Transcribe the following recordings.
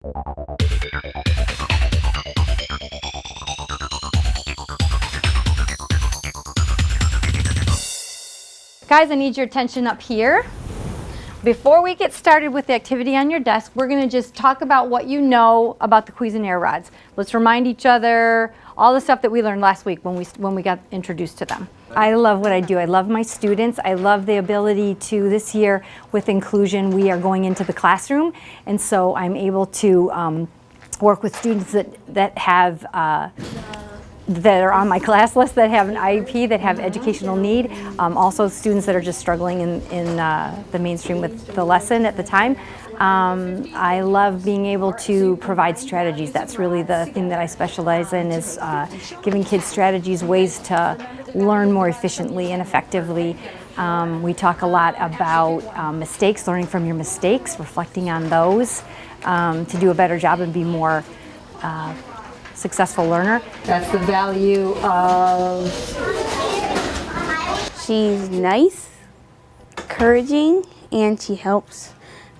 Guys, I need your attention up here. Before we get started with the activity on your desk, we're going to just talk about what you know about the Cuisinart rods. Let's remind each other all the stuff that we learned last week when we got introduced to them. I love what I do. I love my students. I love the ability to, this year with inclusion, we are going into the classroom, and so I'm able to work with students that have that are on my class list, that have an IEP, that have educational need. Also students that are just struggling in the mainstream with the lesson at the time. I love being able to provide strategies. That's really the thing that I specialize in, is giving kids strategies, ways to learn more efficiently and effectively. We talk a lot about mistakes, learning from your mistakes, reflecting on those to do a better job and be more successful learner. That's the value of... She's nice, encouraging, and she helps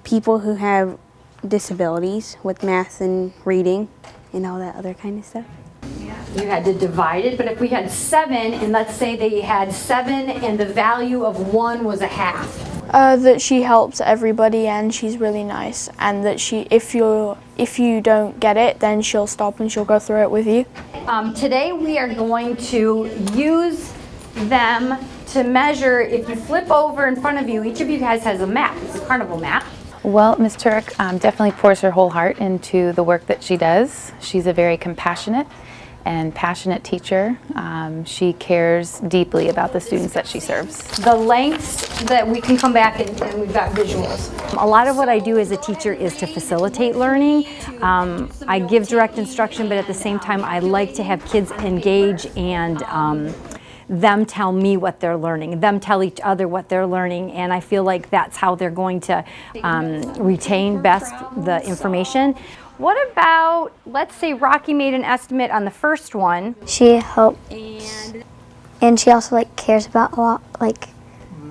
people who have disabilities with math and reading and all that other kind of stuff. You had to divide it, but if we had 7, and let's say they had 7 and the value of 1 was a half. That she helps everybody and she's really nice, and that if you don't get it, then she'll stop and she'll go through it with you. Today we are going to use them to measure. If you flip over in front of you, each of you guys has a map. It's a carnival map. Well, Ms. Tuerk definitely pours her whole heart into the work that she does. She's a very compassionate and passionate teacher. She cares deeply about the students that she serves. The lengths that we can come back and we've got visuals. A lot of what I do as a teacher is to facilitate learning. I give direct instruction, but at the same time I like to have kids engage and them tell me what they're learning, them tell each other what they're learning, and I feel like that's how they're going to retain best the information. What about, let's say Rocky made an estimate on the first one. She helps, and she also cares about a lot,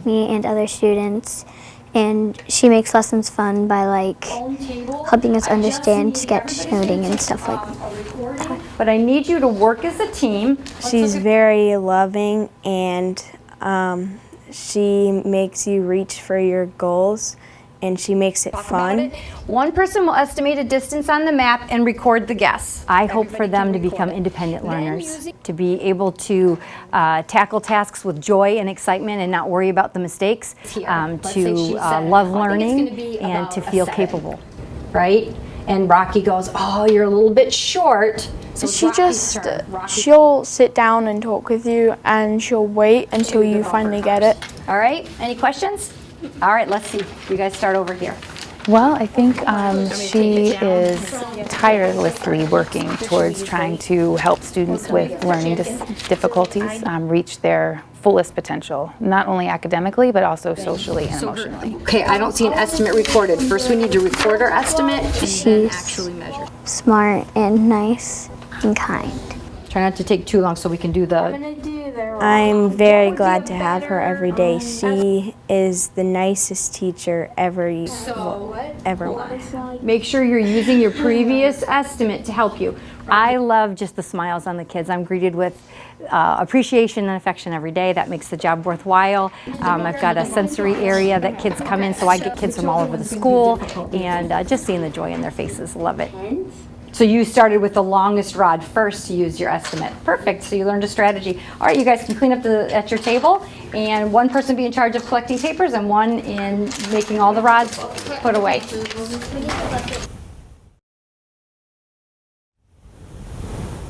me and other students, and she makes lessons fun by helping us understand sketchnoting and stuff like that. But I need you to work as a team. She's very loving, and she makes you reach for your goals, and she makes it fun. One person will estimate a distance on the map and record the guess. I hope for them to become independent learners, to be able to tackle tasks with joy and excitement and not worry about the mistakes, to love learning and to feel capable, right? And Rocky goes, oh, you're a little bit short. So she'll sit down and talk with you, and she'll wait until you finally get it. All right, any questions? All right, let's see. You guys start over here. Well, I think she is tirelessly working towards trying to help students with learning difficulties reach their fullest potential, not only academically, but also socially and emotionally. Okay, I don't see an estimate recorded. First, we need to record our estimate and then actually measure. Smart and nice and kind. Try not to take too long so we can do the... I'm very glad to have her every day. She is the nicest teacher ever was. Make sure you're using your previous estimate to help you. I love just the smiles on the kids. I'm greeted with appreciation and affection every day. That makes the job worthwhile. I've got a sensory area that kids come in, so I get kids from all over the school, and just seeing the joy in their faces, love it. So you started with the longest rod first to use your estimate. Perfect, so you learned a strategy. All right, you guys can clean up at your table, and one person be in charge of collecting papers and one in making all the rods put away.